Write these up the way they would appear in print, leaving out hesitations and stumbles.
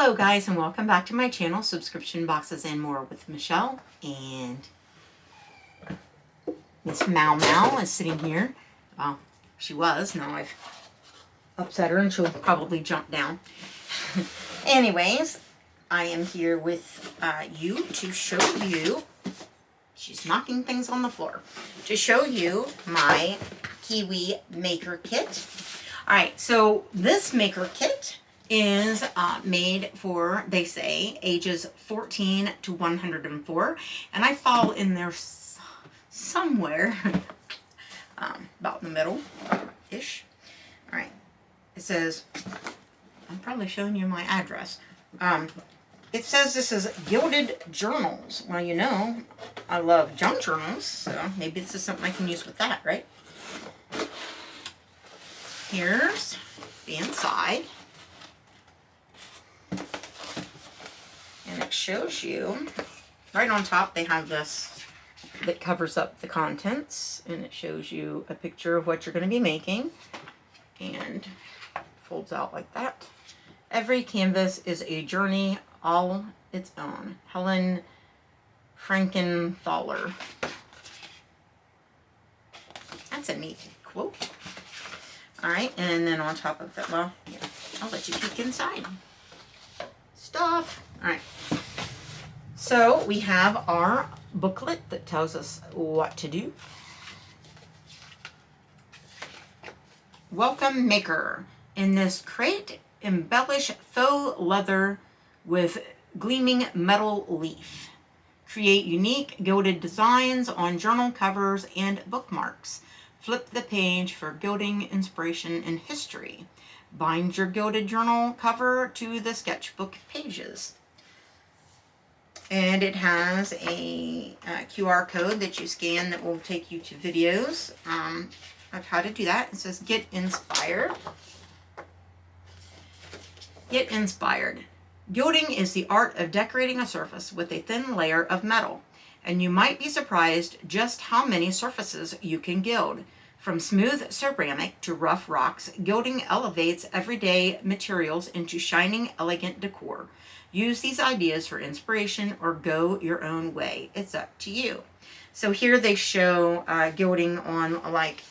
Hello guys, and welcome back to my channel, Subscription Boxes and More with Michelle. And Miss Mau Mau is sitting here. Well, she was. Now I've upset her and she'll probably jump down. Anyways, I am here with you to show you, she's knocking things on the floor, to show you my Kiwi Maker Kit. Alright, so this Maker Kit is made for, they say, ages 14 to 104, and I fall in there somewhere about in the middle-ish. All right, it says, I'm probably showing you my address. It says this is Gilded Journals. Well, you know, I love junk journals, so maybe this is something I can use with that, right? Here's the inside. And it shows you, right on top they have this that covers up the contents, and it shows you a picture of what you're going to be making, and folds out like that. Every canvas is a journey all its own. Helen Frankenthaler. That's a neat quote. Alright, and then on top of that, well, yeah, I'll let you peek inside. Stuff. Alright, so we have our booklet that tells us what to do. Welcome Maker. In this crate, embellish faux leather with gleaming metal leaf. Create unique gilded designs on journal covers and bookmarks. Flip the page for gilding, inspiration, and history. Bind your gilded journal cover to the sketchbook pages. And it has a QR code that you scan that will take you to videos of how to do that. It says, get inspired. Get inspired. Gilding is the art of decorating a surface with a thin layer of metal. And you might be surprised just how many surfaces you can gild. From smooth ceramic to rough rocks, gilding elevates everyday materials into shining, elegant decor. Use these ideas for inspiration or go your own way. It's up to you. So here they show gilding on like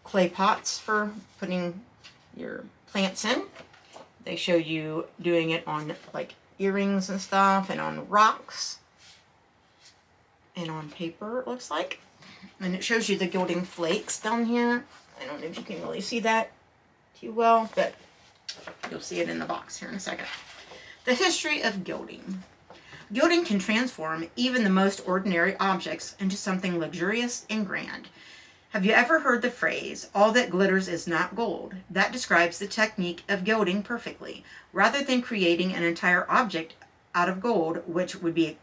clay pots for putting your plants in. They show you doing it on like earrings and stuff, and on rocks, and on paper, it looks like. And it shows you the gilding flakes down here. I don't know if you can really see that too well, but you'll see it in the box here in a second. The history of gilding. Gilding can transform even the most ordinary objects into something luxurious and grand. Have you ever heard the phrase, all that glitters is not gold? That describes the technique of gilding perfectly. Rather than creating an entire object out of gold, which would be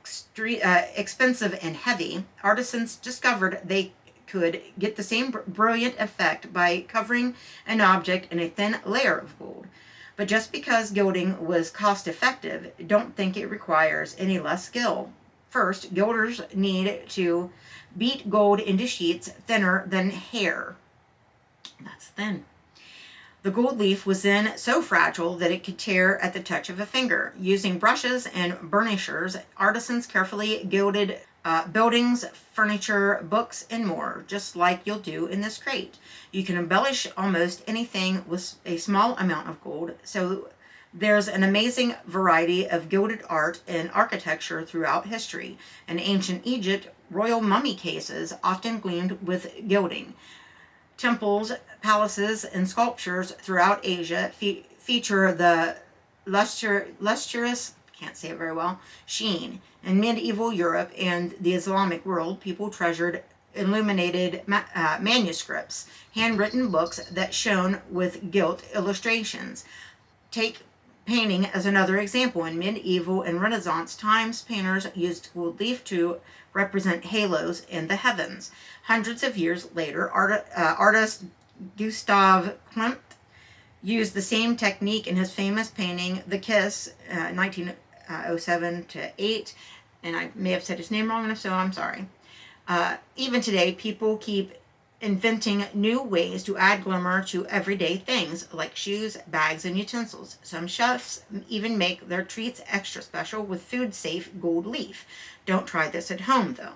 expensive and heavy, artisans discovered they could get the same brilliant effect by covering an object in a thin layer of gold. But just because gilding was cost-effective, don't think it requires any less skill. First, gilders need to beat gold into sheets thinner than hair. That's thin. The gold leaf was then so fragile that it could tear at the touch of a finger. Using brushes and burnishers, artisans carefully gilded buildings, furniture, books, and more, just like you'll do in this crate. You can embellish almost anything with a small amount of gold, so there's an amazing variety of gilded art and architecture throughout history. In ancient Egypt, royal mummy cases often gleamed with gilding. Temples, palaces, and sculptures throughout Asia feature the lustrous, can't say it very well, sheen. In medieval Europe and the Islamic world, people treasured illuminated manuscripts, handwritten books that shone with gilt illustrations. Take painting as another example. In medieval and Renaissance times, painters used gold leaf to represent halos in the heavens. Hundreds of years later, artist Gustav Klimt used the same technique in his famous painting, The Kiss, 1907 to 8, and I may have said his name wrong, and if so, I'm sorry. Even today, people keep inventing new ways to add glimmer to everyday things like shoes, bags, and utensils. Some chefs even make their treats extra special with food-safe gold leaf. Don't try this at home, though.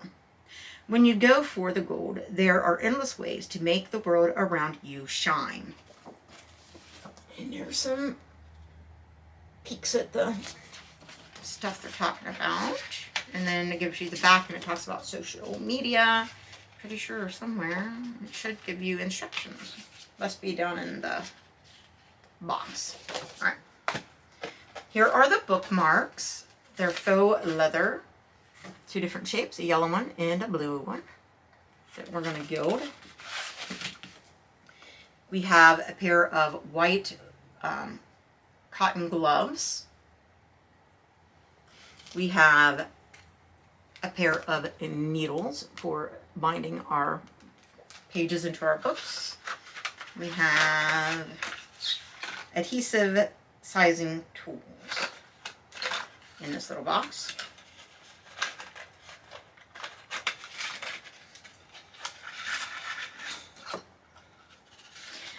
When you go for the gold, there are endless ways to make the world around you shine. And there's some peeks at the stuff they're talking about. And then it gives you the back and it talks about social media. Pretty sure somewhere it should give you instructions. Must be down in the box. All right. Here are the bookmarks. They're faux leather. 2 different shapes, a yellow one and a blue one that we're going to gild. We have a pair of white cotton gloves. We have a pair of needles for binding our pages into our books. We have adhesive sizing tools in this little box.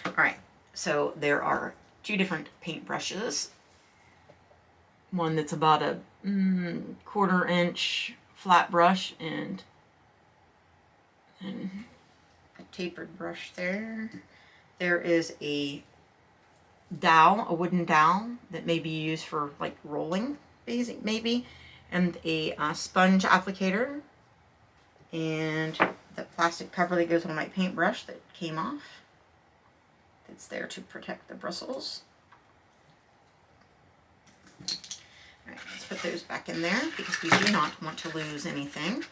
Alright, so there are 2 different paint brushes. One that's about a 1/4 inch flat brush and a tapered brush there. There is a dowel, a wooden dowel that may be used for like rolling, maybe, and a sponge applicator, and the plastic cover that goes on my paintbrush that came off. It's there to protect the bristles. All right, let's put those back in there because we do not want to lose anything.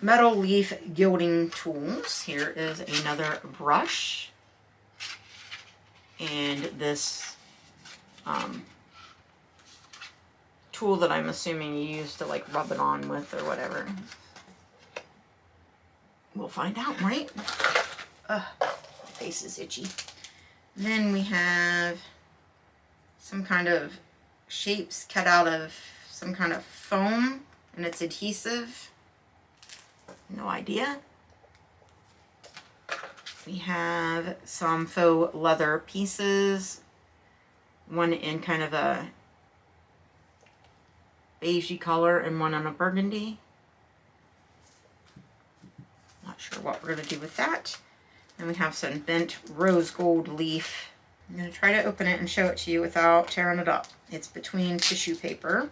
Metal leaf gilding tools. Here is another brush. And this tool that I'm assuming you use to like rub it on with or whatever. We'll find out, right? Ugh, my face is itchy. Then we have some kind of shapes cut out of some kind of foam, and it's adhesive. No idea. We have some faux leather pieces, one in kind of a beigey color and one on a burgundy. Not sure what we're going to do with that. And we have some bent rose gold leaf. I'm going to try to open it and show it to you without tearing it up. It's between tissue paper.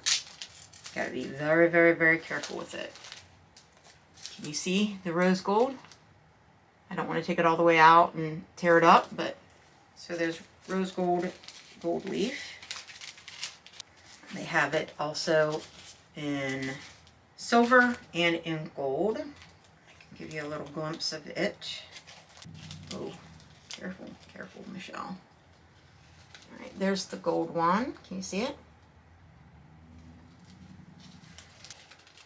Got to be very, very, very careful with it. Can you see the rose gold? I don't want to take it all the way out and tear it up, but so there's rose gold, gold leaf. They have it also in silver and in gold. I can give you a little glimpse of it. Oh, careful, careful, Michelle. All right, there's the gold one. Can you see it?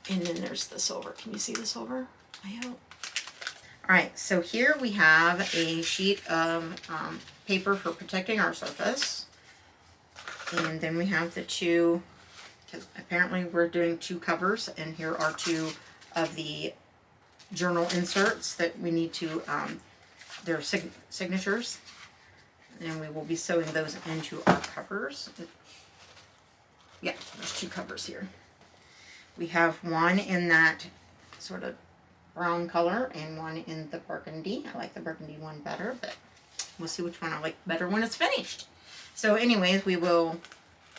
And then there's the silver. Can you see the silver? I hope. All right, so here we have a sheet of paper for protecting our surface. And then we have the 2, apparently we're doing 2 covers, and here are 2 of the journal inserts that we need to, their signatures. And we will be sewing those into our covers. Yeah, there's 2 covers here. We have one in that sort of brown color and one in the burgundy. I like the burgundy one better, but we'll see which one I like better when it's finished. So anyways, we will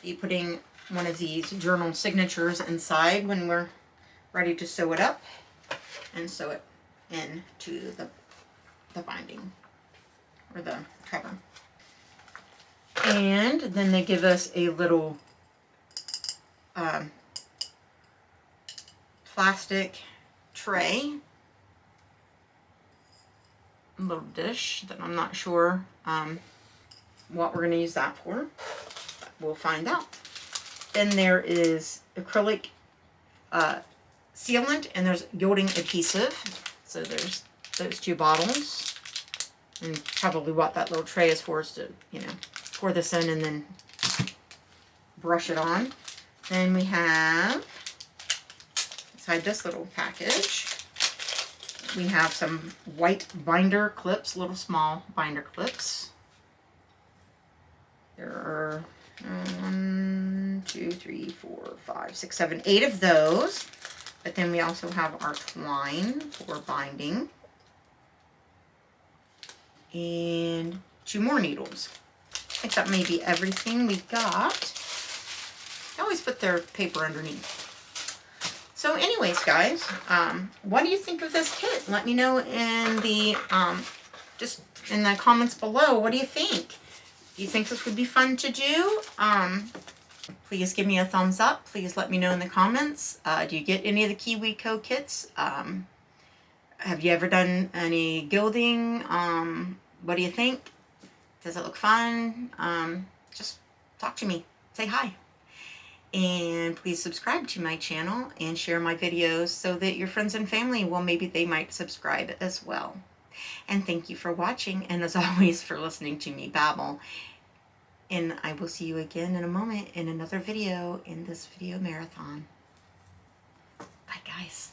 be putting one of these journal signatures inside when we're ready to sew it up and sew it into the binding or the cover. And then they give us a little plastic tray, a little dish that I'm not sure what we're going to use that for. We'll find out. Then there is acrylic sealant and there's gilding adhesive. So there's those 2 bottles. And probably what that little tray is for is to, you know, pour this in and then brush it on. Then we have inside this little package we have some white binder clips, little small binder clips. There are 1, 2, 3, 4, 5, 6, 7, 8 of those. But then we also have our twine for binding. And 2 more needles. I think that may be everything we got. I always put their paper underneath. So anyways, guys, what do you think of this kit? Let me know in the, just in the comments below. What do you think? Do you think this would be fun to do? Please give me a thumbs up. Please let me know in the comments. Do you get any of the KiwiCo kits? Have you ever done any gilding? What do you think? Does it look fun? Just talk to me. Say hi. And please subscribe to my channel and share my videos so that your friends and family, well, maybe they might subscribe as well. And thank you for watching, and as always, for listening to me babble. And I will see you again in a moment in another video in this video marathon. Bye, guys.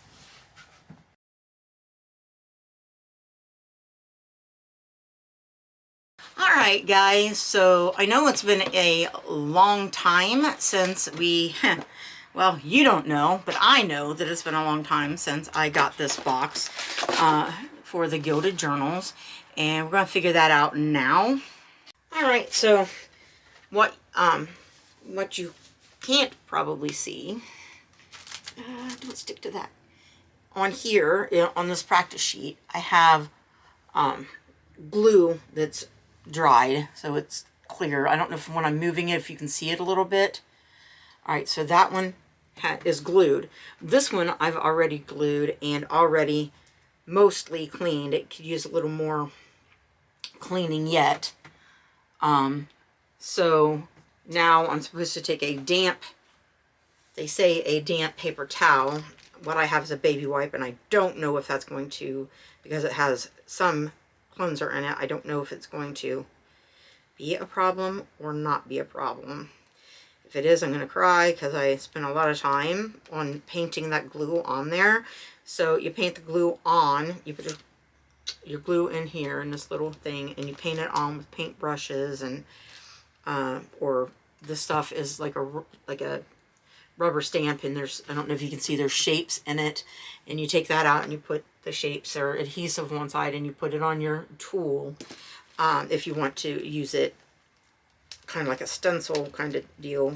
Alright guys, so I know it's been a long time since we, well, you don't know, but I know that it's been a long time since I got this box for the Gilded Journals, and we're going to figure that out now. Alright, so what you can't probably see, don't stick to that, on here, on this practice sheet, I have glue that's dried, so it's clear. I don't know if when I'm moving it, if you can see it a little bit. All right, so that one is glued. This one I've already glued and already mostly cleaned. It could use a little more cleaning yet. So now I'm supposed to take a damp, they say a damp paper towel. What I have is a baby wipe, and I don't know if that's going to, because it has some cleanser in it, I don't know if it's going to be a problem or not be a problem. If it is, I'm going to cry, because I spent a lot of time on painting that glue on there. So you paint the glue on, you put your glue in here in this little thing, and you paint it on with paint brushes, and or this stuff is like a rubber stamp, and there's, I don't know if you can see, there's shapes in it, and you take that out and you put the shapes or adhesive on one side, and you put it on your tool if you want to use it kind of like a stencil kind of deal.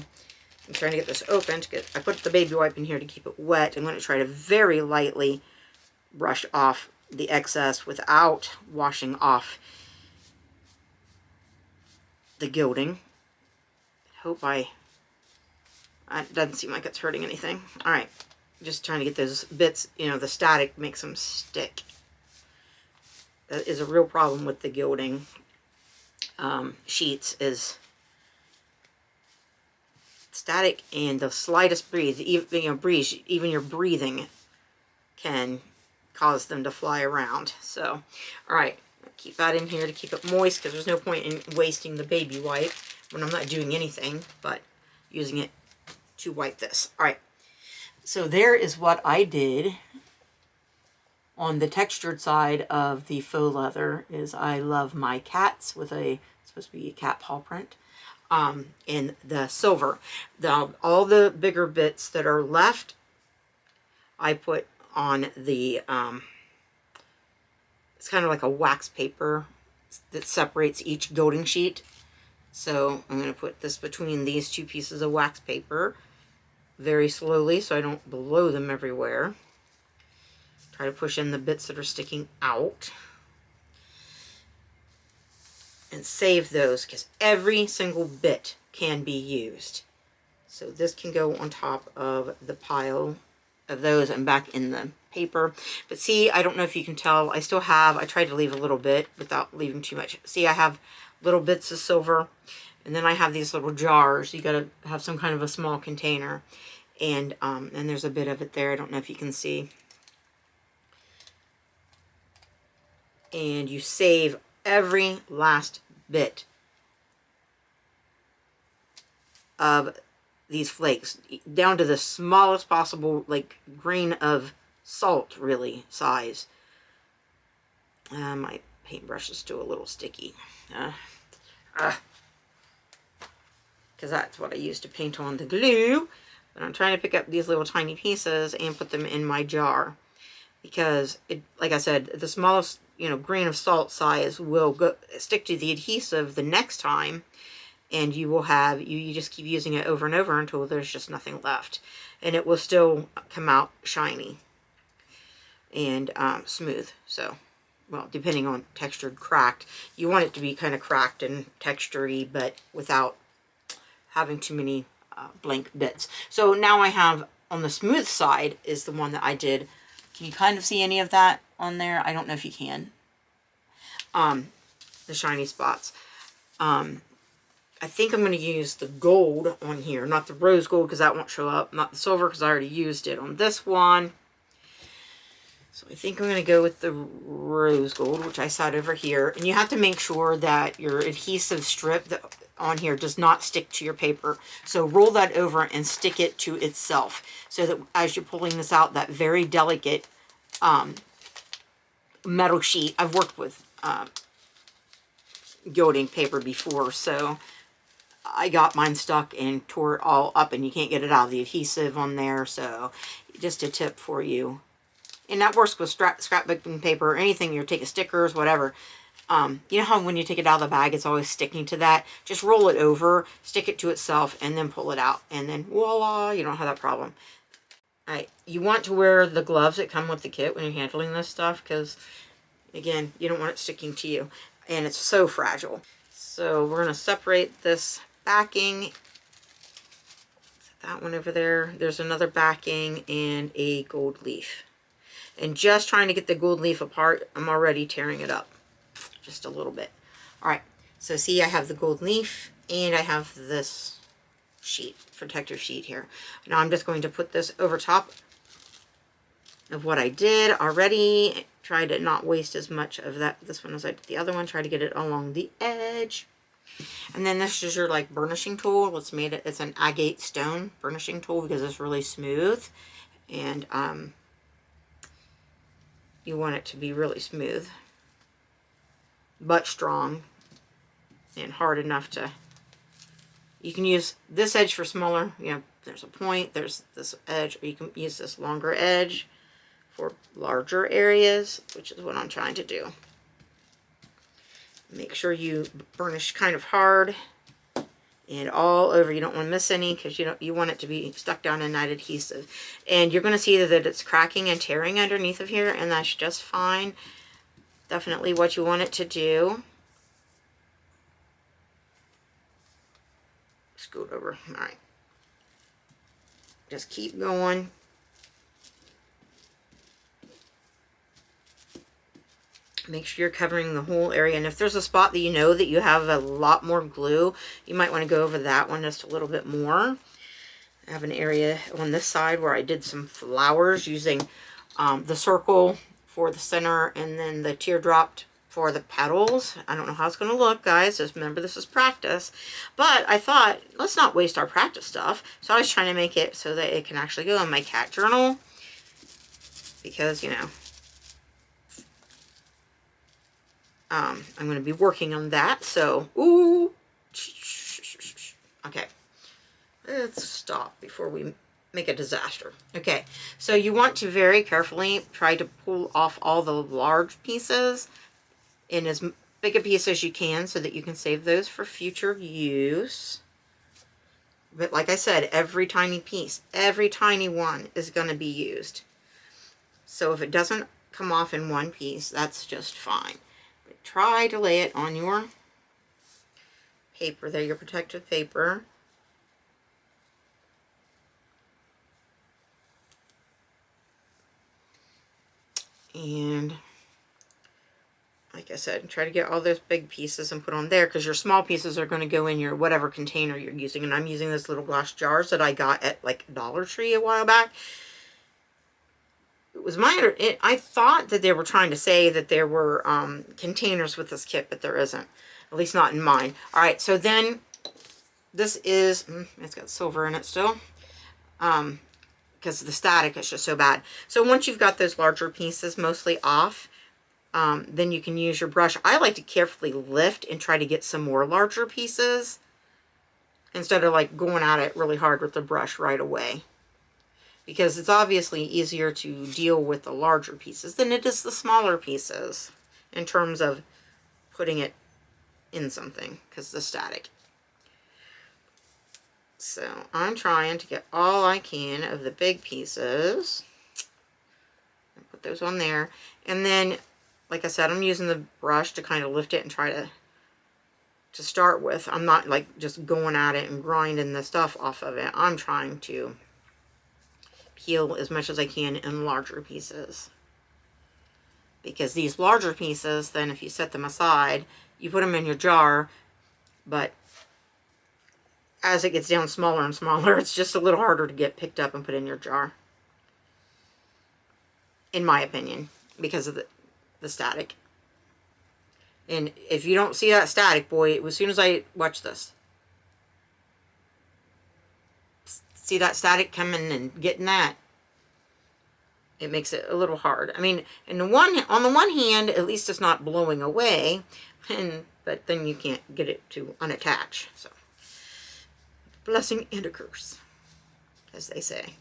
I'm trying to get this open to get, I put the baby wipe in here to keep it wet. I'm going to try to very lightly brush off the excess without washing off the gilding. It doesn't seem like it's hurting anything. Alright, just trying to get those bits, you know, the static makes them stick. That is a real problem with the gilding sheets, is static, and the slightest breeze, even your breathing can cause them to fly around. So, alright, keep that in here to keep it moist, because there's no point in wasting the baby wipe when I'm not doing anything but using it to wipe this. Alright, so there is what I did on the textured side of the faux leather. Is I love my cats with a, it's supposed to be a cat paw print, in the silver. All the bigger bits that are left, I put on the, it's kind of like a wax paper that separates each gilding sheet. So I'm going to put this between these two pieces of wax paper very slowly so I don't blow them everywhere. Try to push in the bits that are sticking out. And save those, because every single bit can be used. So this can go on top of the pile of those and back in the paper. But see, I don't know if you can tell, I still have, I tried to leave a little bit without leaving too much. See, I have little bits of silver, and then I have these little jars. You gotta have some kind of a small container. And there's a bit of it there. I don't know if you can see. And you save every last bit of these flakes, down to the smallest possible, like, grain of salt, really, size. My paintbrush is still a little sticky. Because that's what I use to paint on the glue. But I'm trying to pick up these little tiny pieces and put them in my jar. Because, like I said, the smallest, grain of salt size will stick to the adhesive the next time. And you will have, you just keep using it over and over until there's just nothing left. And it will still come out shiny and smooth. So, well, depending on textured, cracked. You want it to be kind of cracked and textury, but without having too many blank bits. So now I have, on the smooth side is the one that I did. Can you kind of see any of that on there? I don't know if you can. The shiny spots. I think I'm going to use the gold on here, not the rose gold because that won't show up, not the silver because I already used it on this one. So I think I'm going to go with the rose gold, which I set over here. And you have to make sure that your adhesive strip on here does not stick to your paper. So roll that over and stick it to itself so that as you're pulling this out, that very delicate metal sheet. I've worked with gilding paper before, so I got mine stuck and tore it all up, and you can't get it out of the adhesive on there. So just a tip for you. And that works with scrapbooking paper or anything. You're taking stickers, whatever. You know how when you take it out of the bag, it's always sticking to that? Just roll it over, stick it to itself, and then pull it out. And then voila, you don't have that problem. All right, you want to wear the gloves that come with the kit when you're handling this stuff because, again, you don't want it sticking to you. And it's so fragile. So we're going to separate this backing. That one over there. There's another backing and a gold leaf. And just trying to get the gold leaf apart, I'm already tearing it up just a little bit. All right, so see, I have the gold leaf and I have this sheet, protective sheet here. Now I'm just going to put this over top of what I did already. Try to not waste as much of this one as I did the other one. Try to get it along the edge. And then this is your burnishing tool. It's an agate stone burnishing tool because it's really smooth. And you want it to be really smooth, but strong and hard enough to, you can use this edge for smaller, there's a point, there's this edge, or you can use this longer edge for larger areas, which is what I'm trying to do. Make sure you burnish kind of hard and all over. You don't want to miss any because you want it to be stuck down in that adhesive. And you're going to see that it's cracking and tearing underneath of here, and that's just fine. Definitely what you want it to do. Scoot over. All right. Just keep going. Make sure you're covering the whole area. And if there's a spot that you know that you have a lot more glue, you might want to go over that one just a little bit more. I have an area on this side where I did some flowers using the circle for the center and then the teardrop for the petals. I don't know how it's going to look, guys. Just remember, this is practice. But I thought, let's not waste our practice stuff. So I was trying to make it so that it can actually go in my cat journal. Because, I'm going to be working on that. So, ooh. Okay. Let's stop before we make a disaster. Okay. So you want to very carefully try to pull off all the large pieces in as big a piece as you can so that you can save those for future use. But like I said, every tiny piece, every tiny one is going to be used. So if it doesn't come off in one piece, that's just fine. Try to lay it on your paper there, your protective paper. And like I said, try to get all those big pieces and put on there because your small pieces are going to go in your whatever container you're using. And I'm using this little glass jars that I got at Dollar Tree a while back. It was I thought that they were trying to say that there were containers with this kit, but there isn't. At least not in mine. All right, so then this is, it's got silver in it still. Because the static is just so bad. So once you've got those larger pieces mostly off, then you can use your brush. I like to carefully lift and try to get some more larger pieces instead of like going at it really hard with the brush right away. Because it's obviously easier to deal with the larger pieces than it is the smaller pieces in terms of putting it in something, because the static. So I'm trying to get all I can of the big pieces. Put those on there. And then, like I said, I'm using the brush to kind of lift it and try to start with. I'm not like just going at it and grinding the stuff off of it. I'm trying to peel as much as I can in larger pieces. Because these larger pieces, then if you set them aside, you put them in your jar, but as it gets down smaller and smaller, it's just a little harder to get picked up and put in your jar. In my opinion, because of the static. And if you don't see that static, boy, as soon as I watch this, see that static coming and getting that, it makes it a little hard. I mean, on the one hand, at least it's not blowing away, but then you can't get it to unattach. So, blessing and a curse, as they say.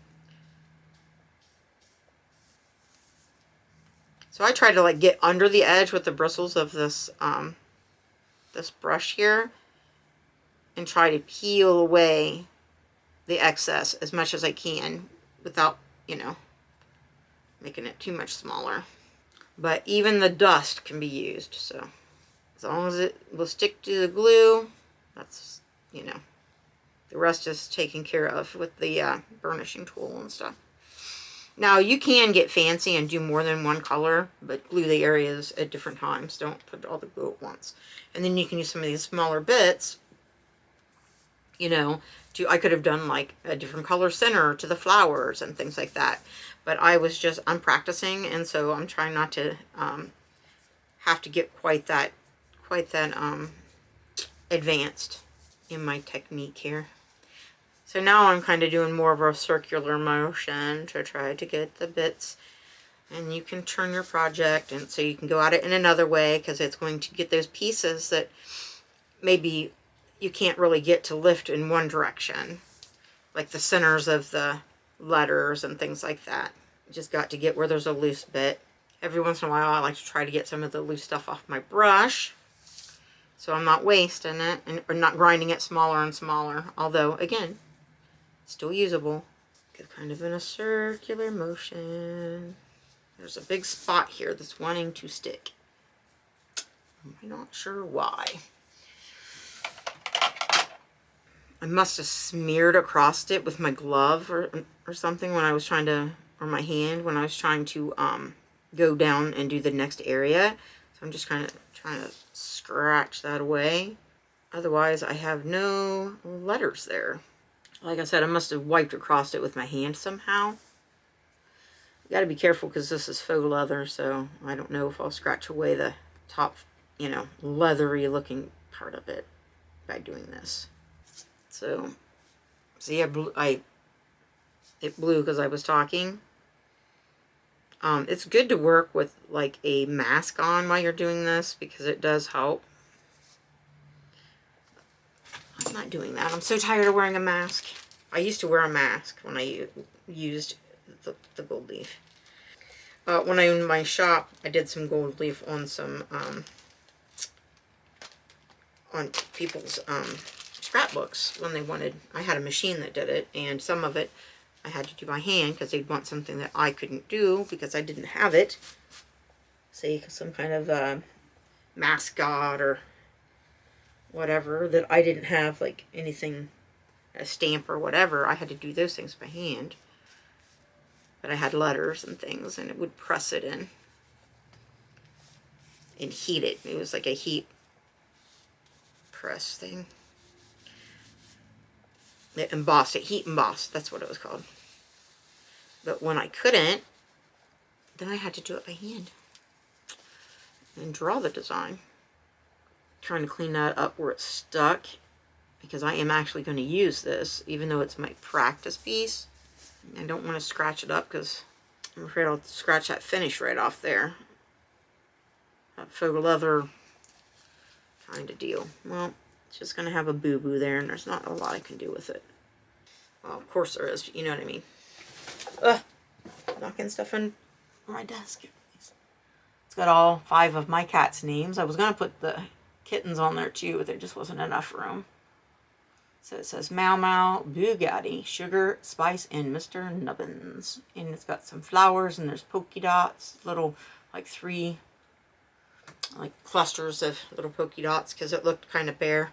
So I try to like get under the edge with the bristles of this this brush here and try to peel away the excess as much as I can without, you know, making it too much smaller. But even the dust can be used, so as long as it will stick to the glue, that's, you know, the rest is taken care of with the burnishing tool and stuff. Now, you can get fancy and do more than one color, but glue the areas at different times. Don't put all the glue at once. And then you can use some of these smaller bits, you know, I could have done like a different color center to the flowers and things like that. But I'm practicing, and so I'm trying not to have to get quite that advanced in my technique here. So now I'm kind of doing more of a circular motion to try to get the bits. And you can turn your project, and so you can go at it in another way, because it's going to get those pieces that maybe you can't really get to lift in one direction. Like the centers of the letters and things like that. You just got to get where there's a loose bit. Every once in a while I like to try to get some of the loose stuff off my brush, so I'm not wasting it, or not grinding it smaller and smaller. Although, again, still usable. Get kind of in a circular motion. There's a big spot here that's wanting to stick. I'm not sure why. I must have smeared across it with my glove or something when I was trying to, or my hand when I was trying to go down and do the next area. So I'm just kind of trying to scratch that away. Otherwise, I have no letters there. Like I said, I must have wiped across it with my hand somehow. You got to be careful because this is faux leather, so I don't know if I'll scratch away the top, you know, leathery looking part of it by doing this. So, see, it blew because I was talking. It's good to work with like a mask on while you're doing this, because it does help. I'm not doing that. I'm so tired of wearing a mask. I used to wear a mask when I used the gold leaf. When I owned my shop, I did some gold leaf on some on people's scrapbooks when they wanted. I had a machine that did it, and some of it I had to do by hand because they'd want something that I couldn't do because I didn't have it. Say some kind of mascot or whatever that I didn't have, like anything, a stamp or whatever. I had to do those things by hand. But I had letters and things, and it would press it in and heat it. It was like a heat press thing. It embossed it, heat emboss, that's what it was called. But when I couldn't, then I had to do it by hand and draw the design. Trying to clean that up where it's stuck, because I am actually going to use this, even though it's my practice piece. I don't want to scratch it up because I'm afraid I'll scratch that finish right off there. faux leather kind of deal. Well, it's just going to have a boo-boo there, and there's not a lot I can do with it. Well, of course there is, you know what I mean. Ugh, knocking stuff in my desk. It's got all 5 of my cats' names. I was going to put the kittens on there too, but there just wasn't enough room. So it says Mau Mau, Bugatti, Sugar, Spice, and Mr. Nubbins. And it's got some flowers, and there's polka dots, little, like 3, like clusters of little polka dots, because it looked kind of bare.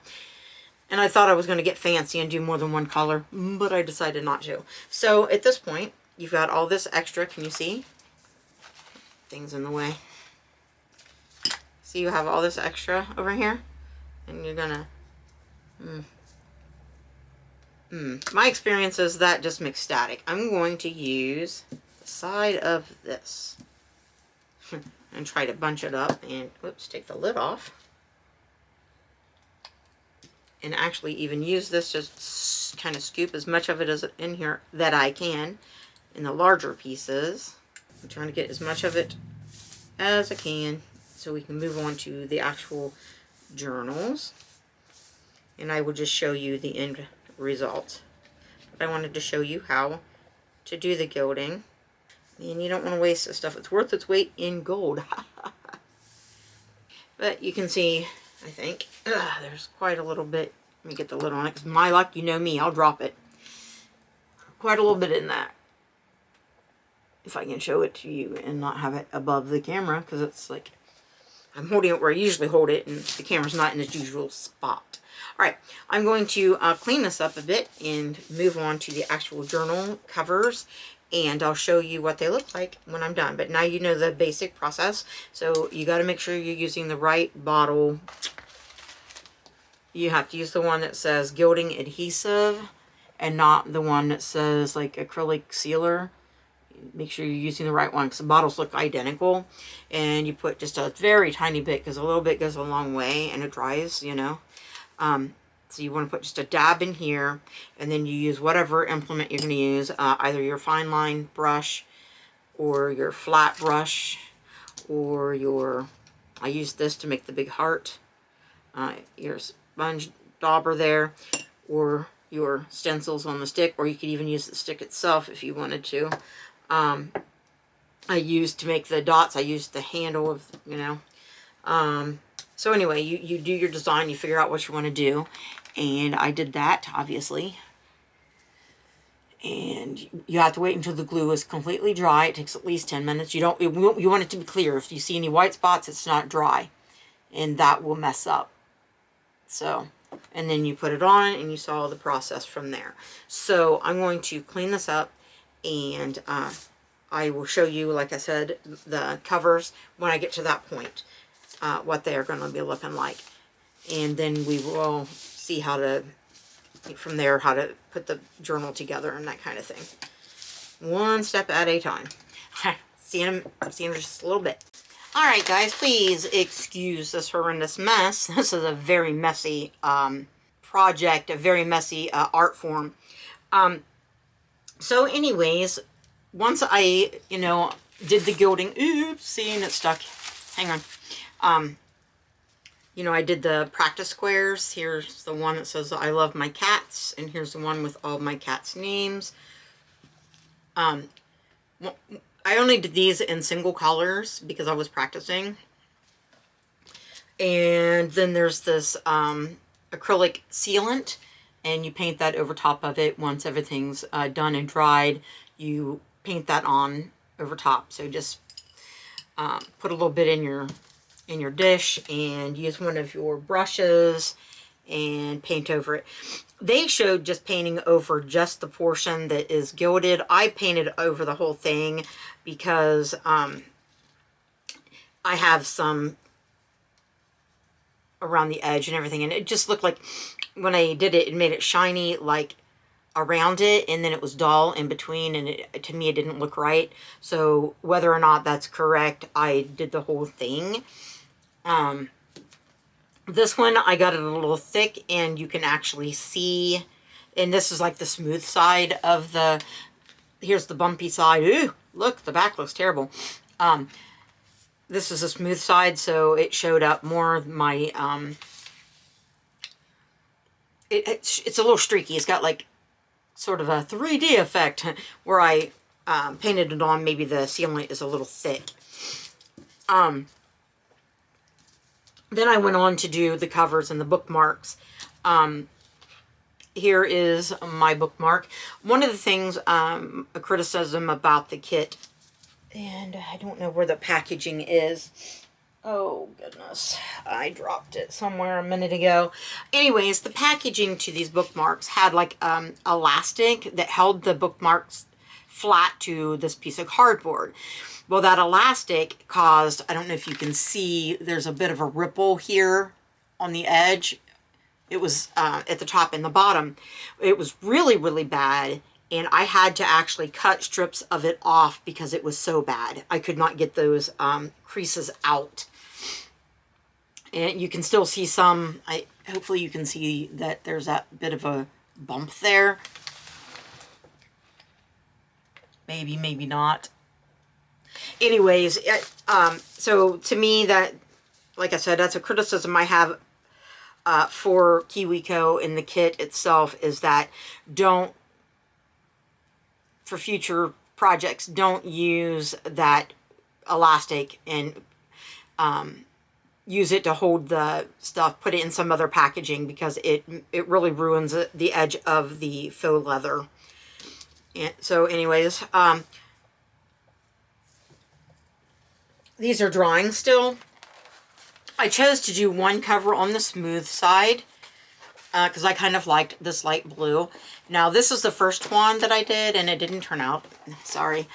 And I thought I was going to get fancy and do more than one color, but I decided not to. So at this point, you've got all this extra. Can you see? Things in the way. See, you have all this extra over here, and you're gonna, my experience is that just makes static. I'm going to use the side of this and try to bunch it up and, whoops, take the lid off. And actually even use this, just kind of scoop as much of it as in here that I can in the larger pieces. I'm trying to get as much of it as I can so we can move on to the actual journals. And I will just show you the end result. But I wanted to show you how to do the gilding. And you don't want to waste this stuff. It's worth its weight in gold. But you can see, I think, there's quite a little bit. Let me get the lid on it, because my luck, you know me, I'll drop it. Quite a little bit in that. If I can show it to you and not have it above the camera, because it's like, I'm holding it where I usually hold it, and the camera's not in its usual spot. Alright, I'm going to clean this up a bit and move on to the actual journal covers, and I'll show you what they look like when I'm done. But now you know the basic process, so you got to make sure you're using the right bottle. You have to use the one that says gilding adhesive and not the one that says like acrylic sealer. Make sure you're using the right one, because the bottles look identical. And you put just a very tiny bit, because a little bit goes a long way and it dries, you know. So you want to put just a dab in here, and then you use whatever implement you're going to use, either your fine line brush or your flat brush, or your, I use this to make the big heart, your sponge dauber there, or your stencils on the stick, or you could even use the stick itself if you wanted to. I used to make the dots, I used the handle of, you know. So anyway, you do your design, you figure out what you want to do. And I did that, obviously. And you have to wait until the glue is completely dry. It takes at least 10 minutes. You want it to be clear. If you see any white spots, it's not dry. And that will mess up. So, and then you put it on and you saw the process from there. So I'm going to clean this up, and I will show you, like I said, the covers when I get to that point, what they are going to be looking like. And then we will see how to, from there, how to put the journal together and that kind of thing. One step at a time. See you in just a little bit. Alright guys, please excuse this horrendous mess. This is a very messy project, a very messy art form. So anyways, once I, you know, did the gilding, oops, seeing it stuck, hang on. You know, I did the practice squares. Here's the one that says I love my cats, and here's the one with all my cats' names. I only did these in single colors because I was practicing. And then there's this acrylic sealant, and you paint that over top of it. Once everything's done and dried, you paint that on over top. So just put a little bit in your dish and use one of your brushes and paint over it. They showed just painting over just the portion that is gilded. I painted over the whole thing because I have some around the edge and everything, and it just looked like when I did it, it made it shiny like around it, and then it was dull in between, and to me it didn't look right. So whether or not that's correct, I did the whole thing. This one I got it a little thick, and you can actually see, and this is like the smooth side of the, here's the bumpy side. Ooh, look, the back looks terrible. this is a smooth side, so it showed up more. My it's a little streaky. It's got like sort of a 3D effect where I painted it on. Maybe the sealant is a little thick. Then I went on to do the covers and the bookmarks. Here is my bookmark. One of the things, a criticism about the kit, and I don't know where the packaging is. Oh, goodness. I dropped it somewhere a minute ago. Anyways, the packaging to these bookmarks had like elastic that held the bookmarks flat to this piece of cardboard. Well, that elastic caused, I don't know if you can see, there's a bit of a ripple here on the edge. It was at the top and the bottom. It was really, really bad. And I had to actually cut strips of it off because it was so bad. I could not get those creases out. And you can still see some, hopefully you can see that there's that bit of a bump there. Maybe, maybe not. Anyways, so to me that, like I said, that's a criticism I have for KiwiCo in the kit itself, is that for future projects, don't use that elastic and use it to hold the stuff. Put it in some other packaging, because it really ruins the edge of the faux leather. And so anyways, these are drying still. I chose to do one cover on the smooth side because I kind of liked this light blue. Now this is the first one that I did and it didn't turn out. Sorry.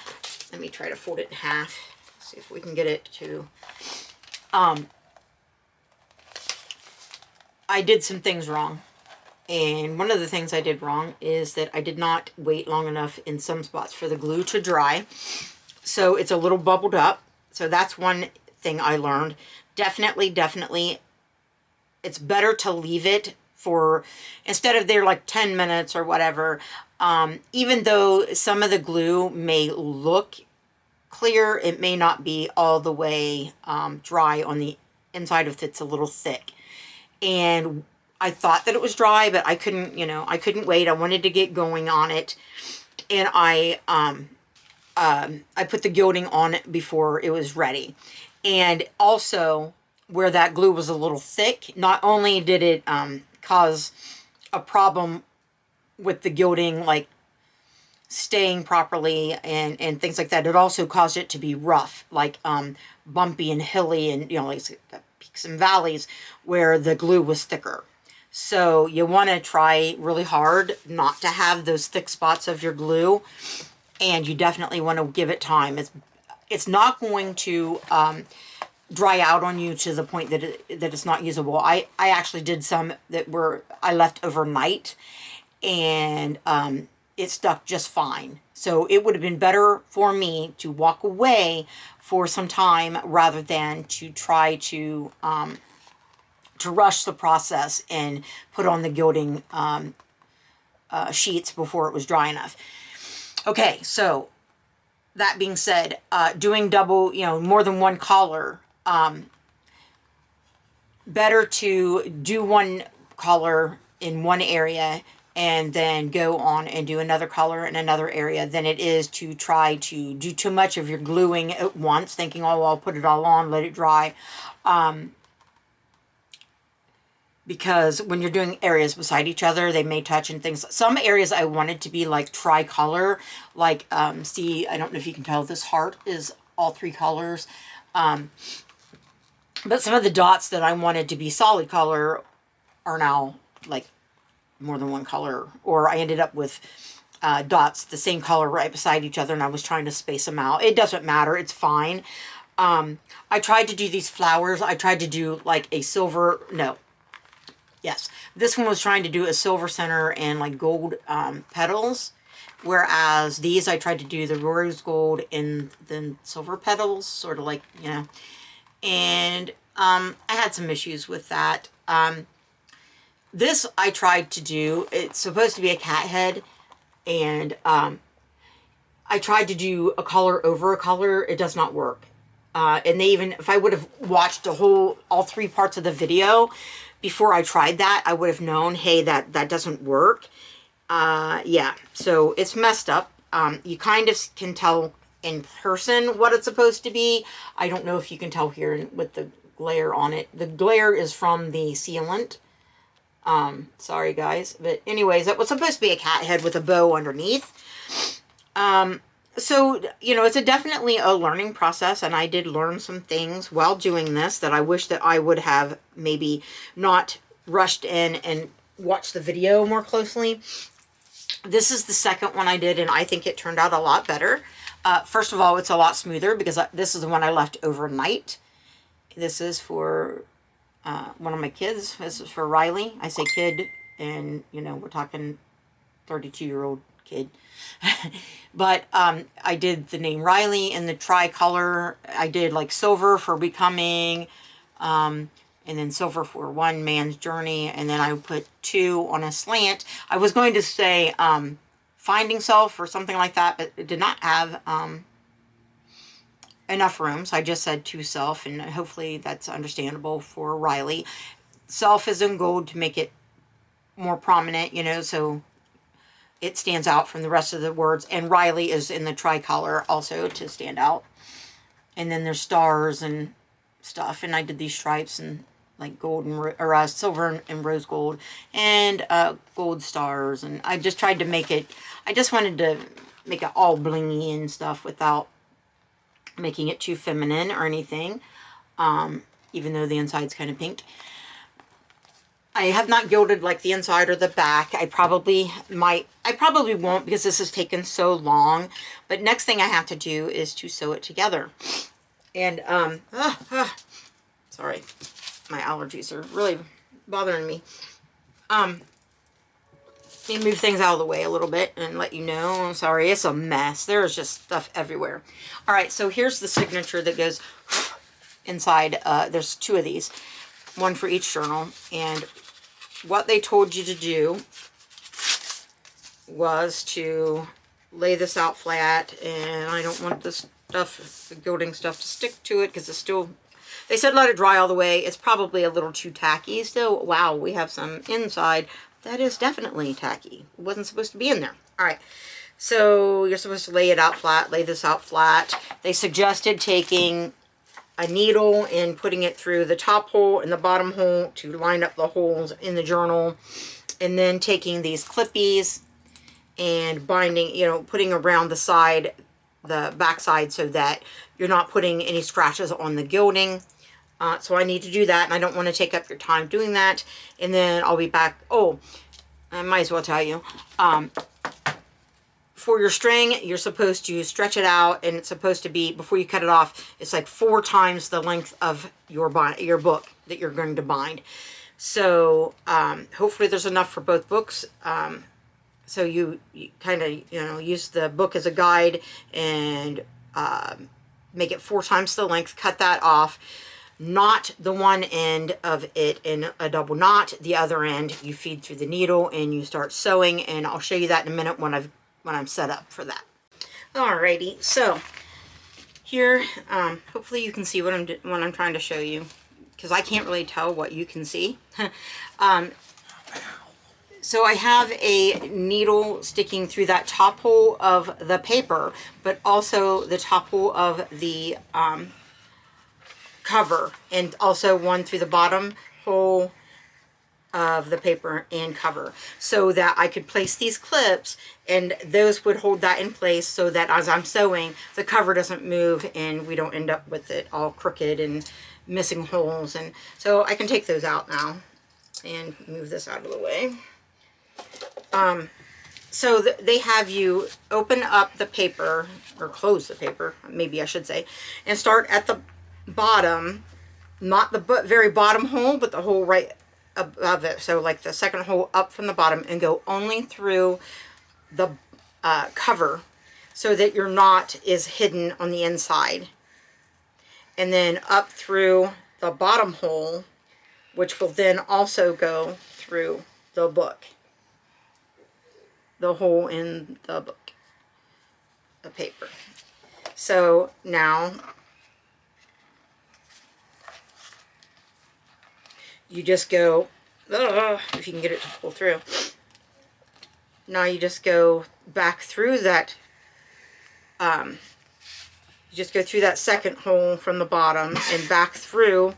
Let me try to fold it in half. See if we can get it to... I did some things wrong. And one of the things I did wrong is that I did not wait long enough in some spots for the glue to dry. So it's a little bubbled up. So that's one thing I learned. Definitely, it's better to leave it for, instead of there like 10 minutes or whatever, even though some of the glue may look clear, it may not be all the way dry on the inside if it's a little thick. And I thought that it was dry, but I couldn't, I couldn't wait. I wanted to get going on it. And I put the gilding on it before it was ready. And also, where that glue was a little thick, not only did it cause a problem with the gilding, like staying properly and things like that, it also caused it to be rough, like bumpy and hilly, and like peaks and valleys where the glue was thicker. So you want to try really hard not to have those thick spots of your glue, and you definitely want to give it time. It's not going to dry out on you to the point that it's not usable. I actually did some that I left overnight, and it stuck just fine. So it would have been better for me to walk away for some time rather than to try to rush the process and put on the gilding sheets before it was dry enough. Okay, so that being said, doing double, more than one collar, better to do one color in one area and then go on and do another color in another area than it is to try to do too much of your gluing at once, thinking, oh, well, I'll put it all on, let it dry. Because when you're doing areas beside each other, they may touch and things. Some areas I wanted to be like tricolor, like, see, I don't know if you can tell, this heart is all three colors. But some of the dots that I wanted to be solid color are now like more than one color, or I ended up with dots the same color right beside each other, and I was trying to space them out. It doesn't matter, it's fine. I tried to do these flowers. I tried to do like a silver, no, yes, this one was trying to do a silver center and like gold petals, whereas these I tried to do the rose gold and then silver petals, sort of like, and I had some issues with that. This I tried to do, it's supposed to be a cat head, and I tried to do a color over a color. It does not work. And they even, if I would have watched all 3 parts of the video before I tried that, I would have known, hey, that doesn't work. Yeah, so it's messed up. You kind of can tell in person what it's supposed to be. I don't know if you can tell here with the glare on it. The glare is from the sealant. Sorry guys, but anyways, that was supposed to be a cat head with a bow underneath. So, you know, it's definitely a learning process, and I did learn some things while doing this that I wish that I would have maybe not rushed in and watched the video more closely. This is the second one I did, and I think it turned out a lot better. First of all, it's a lot smoother because this is the one I left overnight. This is for one of my kids. This is for Riley. I say kid, and, you know, we're talking 32-year-old kid. But I did the name Riley in the tricolor. I did like silver for becoming, and then silver for one man's journey, and then I put 2 on a slant. I was going to say finding self or something like that, but it did not have enough room, so I just said 2 self, and hopefully that's understandable for Riley. Self is in gold to make it more prominent, you know, so it stands out from the rest of the words, and Riley is in the tricolor also to stand out. And then there's stars and stuff, and I did these stripes and like gold and silver and rose gold, and gold stars, and I just tried to make it, I just wanted to make it all blingy and stuff without making it too feminine or anything, even though the inside's kind of pink. I have not gilded like the inside or the back. I probably won't because this has taken so long. But next thing I have to do is to sew it together. And, sorry, my allergies are really bothering me. Let me move things out of the way a little bit and let you know. Sorry, it's a mess. There's just stuff everywhere. All right, so here's the signature that goes inside. There's 2 of these, one for each journal, and what they told you to do was to lay this out flat, and I don't want this stuff, the gilding stuff, to stick to it because it's still, they said let it dry all the way. It's probably a little too tacky still. Wow, we have some inside that is definitely tacky. It wasn't supposed to be in there. All right, so you're supposed to lay it out flat, lay this out flat. They suggested taking a needle and putting it through the top hole and the bottom hole to line up the holes in the journal, and then taking these clippies and binding, you know, putting around the side, the back side, so that you're not putting any scratches on the gilding. So I need to do that, and I don't want to take up your time doing that. And then I'll be back. Oh, I might as well tell you, for your string, you're supposed to stretch it out, and it's supposed to be, before you cut it off, it's like 4 times the length of your book that you're going to bind. So hopefully there's enough for both books. So you kind of, you know, use the book as a guide and make it 4 times the length, cut that off. Knot the one end of it in a double knot. The other end you feed through the needle and you start sewing, and I'll show you that in a minute when I'm set up for that. Alrighty, so here, hopefully you can see what I'm trying to show you, because I can't really tell what you can see. So I have a needle sticking through that top hole of the paper, but also the top hole of the cover, and also one through the bottom hole of the paper and cover, so that I could place these clips, and those would hold that in place so that as I'm sewing, the cover doesn't move and we don't end up with it all crooked and missing holes. And so I can take those out now and move this out of the way. So they have you open up the paper, or close the paper, maybe I should say, and start at the bottom, not the very bottom hole, but the hole right above it. So like the second hole up from the bottom, and go only through the cover so that your knot is hidden on the inside. And then up through the bottom hole, which will then also go through the book. The hole in the book, the paper. So now you just go, if you can get it to pull through. Now you just go back through that, you just go through that second hole from the bottom and back through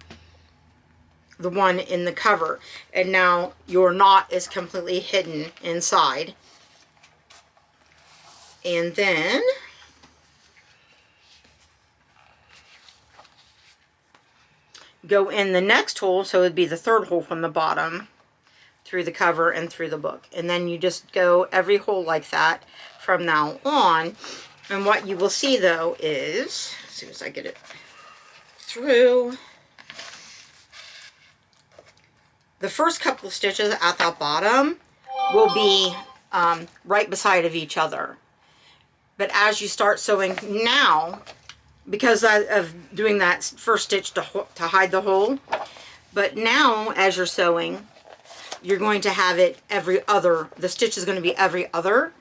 the one in the cover. And now your knot is completely hidden inside. And then go in the next hole, so it would be the third hole from the bottom, through the cover and through the book. And then you just go every hole like that from now on. And what you will see though is, as soon as I get it through, the first couple of stitches at the bottom will be right beside of each other. But as you start sewing now, because of doing that first stitch to hide the hole, but now as you're sewing, you're going to have it every other, the stitch is going to be every other,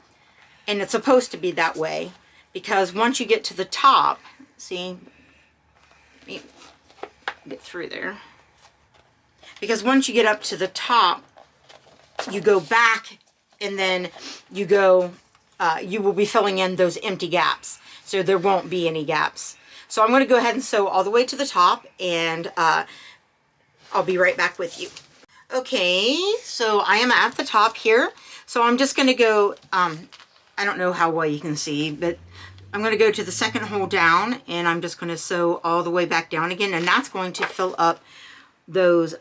and it's supposed to be that way, because once you get to the top, see, let me get through there, because once you get up to the top, you go back, and then you go, you will be filling in those empty gaps, so there won't be any gaps. So I'm going to go ahead and sew all the way to the top, and I'll be right back with you. Okay, so I am at the top here, so I'm just going to go, I don't know how well you can see, but I'm going to go to the second hole down, and I'm just going to sew all the way back down again, and that's going to fill up those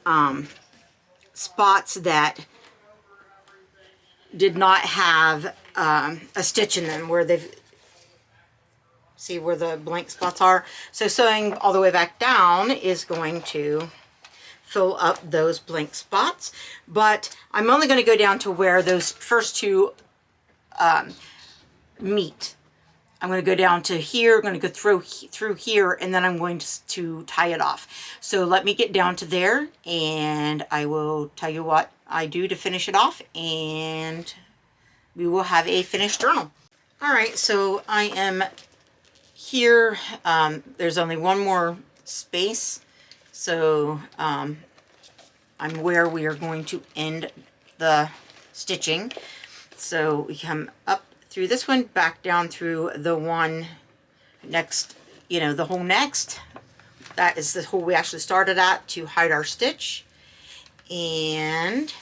spots that did not have a stitch in them, where they've, see where the blank spots are. So sewing all the way back down is going to fill up those blank spots, but I'm only going to go down to where those first two meet. I'm going to go down to here, I'm going to go through here, and then I'm going to tie it off. So let me get down to there, and I will tell you what I do to finish it off, and we will have a finished journal. Alright, so I am here. There's only one more space, so I'm where we are going to end the stitching. So we come up through this one, back down through the one next, you know, the hole next. That is the hole we actually started at to hide our stitch. And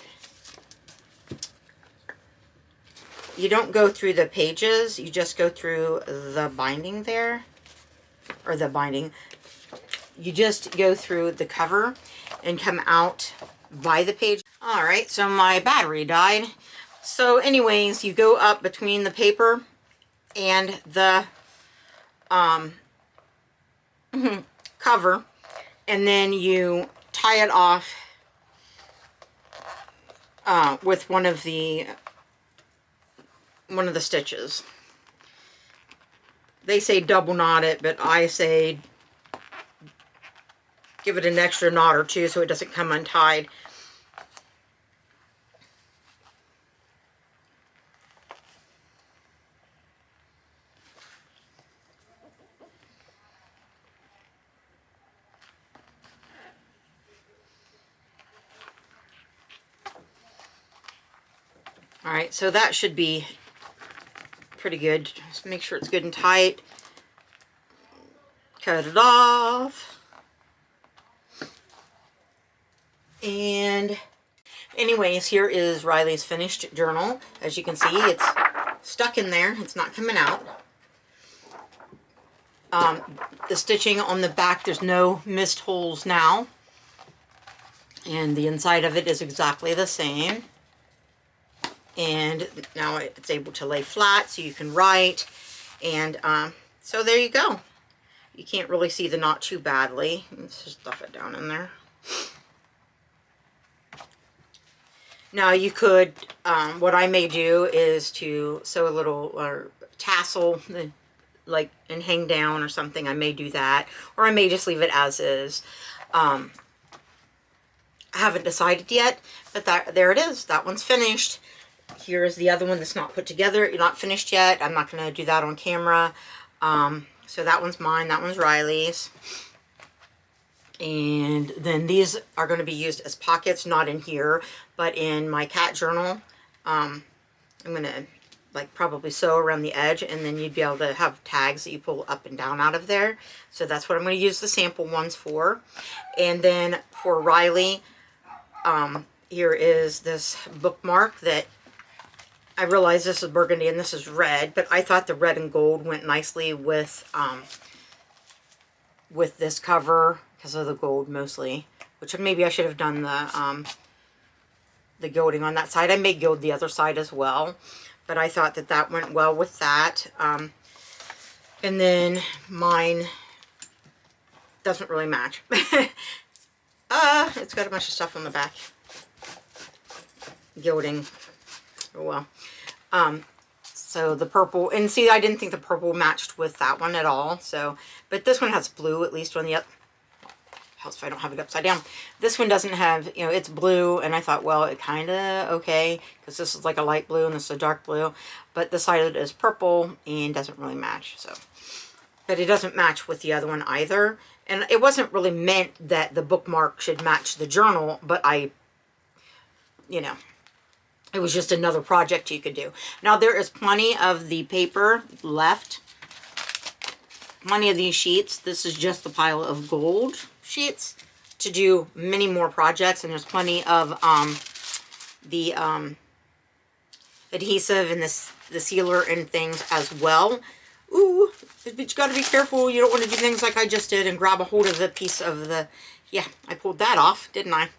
you don't go through the pages, you just go through the binding there, or the binding. You just go through the cover and come out by the page. Alright, so my battery died. So anyways, you go up between the paper and the cover, and then you tie it off with one of the stitches. They say double knot it, but I say give it an extra knot or two so it doesn't come untied. Alright, so that should be pretty good. Just make sure it's good and tight. Cut it off. And anyways, here is Riley's finished journal. As you can see, it's stuck in there. It's not coming out. The stitching on the back, there's no missed holes now. And the inside of it is exactly the same. And now it's able to lay flat so you can write. And so there you go. You can't really see the knot too badly. Let's just stuff it down in there. Now you could, what I may do is to sew a little tassel, like, and hang down or something. I may do that, or I may just leave it as is. I haven't decided yet, but there it is. That one's finished. Here's the other one that's not put together. You're not finished yet. I'm not going to do that on camera. So that one's mine. That one's Riley's. And then these are going to be used as pockets, not in here, but in my cat journal. I'm going to like probably sew around the edge, and then you'd be able to have tags that you pull up and down out of there. So that's what I'm going to use the sample ones for. And then for Riley, here is this bookmark that I realize this is burgundy and this is red, but I thought the red and gold went nicely with this cover because of the gold mostly, which maybe I should have done the gilding on that side. I may gild the other side as well, but I thought that that went well with that. And then mine doesn't really match. It's got a bunch of stuff on the back. Gilding. Oh well. So the purple, and see, I didn't think the purple matched with that one at all. So, but this one has blue, at least on the helps if I don't have it upside down. This one doesn't have, you know, it's blue, and I thought, well, it kind of okay, because this is like a light blue and this is a dark blue, but this side is purple and doesn't really match. So, but it doesn't match with the other one either. And it wasn't really meant that the bookmark should match the journal, but you know, it was just another project you could do. Now there is plenty of the paper left. Plenty of these sheets. This is just the pile of gold sheets to do many more projects. And there's plenty of the adhesive and the sealer and things as well. Ooh, but you got to be careful. You don't want to do things like I just did and grab a hold of the piece of the, yeah, I pulled that off, didn't I?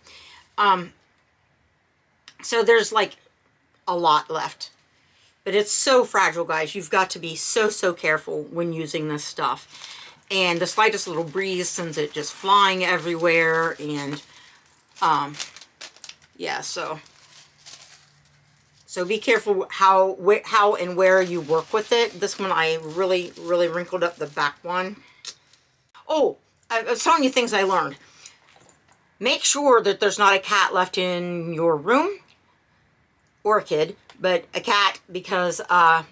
So there's like a lot left, but it's so fragile, guys. You've got to be so careful when using this stuff, and the slightest little breeze sends it just flying everywhere. And yeah, so be careful how and where you work with it. This one I really wrinkled up the back one. Oh, I was telling you things I learned. Make sure that there's not a cat left in your room, or a kid, but a cat, because the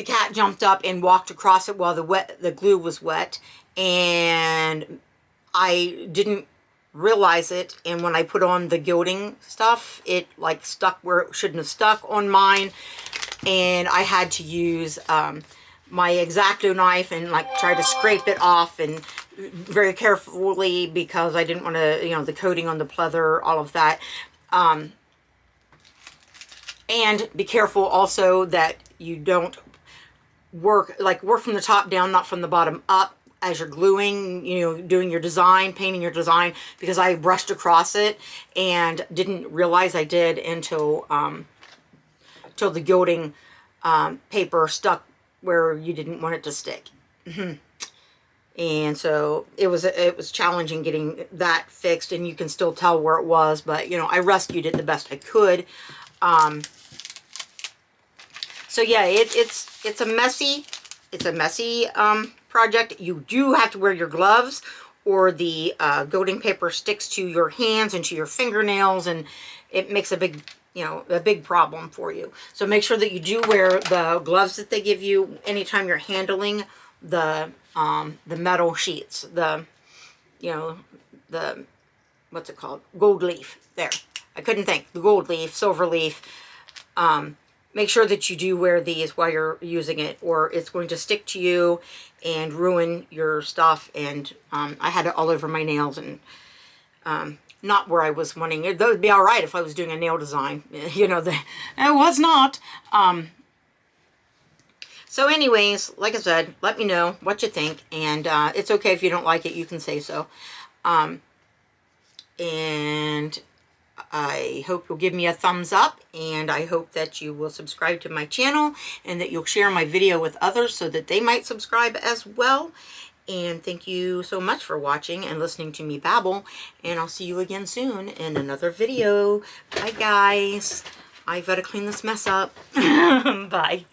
cat jumped up and walked across it while the glue was wet, and I didn't realize it, and when I put on the gilding stuff, it like stuck where it shouldn't have stuck on mine, and I had to use my X-Acto knife and like try to scrape it off, and very carefully, because I didn't want to, you know, the coating on the pleather, all of that. And be careful also that you don't work from the top down, not from the bottom up, as you're gluing, you know, doing your design, painting your design, because I brushed across it and didn't realize I did until till the gilding paper stuck where you didn't want it to stick. And so it was challenging getting that fixed, and you can still tell where it was, but you know, I rescued it the best I could. So yeah, it's a messy project. You do have to wear your gloves, or the gilding paper sticks to your hands and to your fingernails, and it makes a big problem for you. So make sure that you do wear the gloves that they give you anytime you're handling the metal sheets, what's it called? Gold leaf. There. I couldn't think. The gold leaf, silver leaf. Make sure that you do wear these while you're using it, or it's going to stick to you and ruin your stuff. And I had it all over my nails, and not where I was wanting it. That would be all right if I was doing a nail design. You know, it was not. So anyways, like I said, let me know what you think. And it's okay if you don't like it. You can say so. And I hope you'll give me a thumbs up, and I hope that you will subscribe to my channel, and that you'll share my video with others so that they might subscribe as well. And thank you so much for watching and listening to me babble, and I'll see you again soon in another video. Bye guys. I've got to clean this mess up. Bye.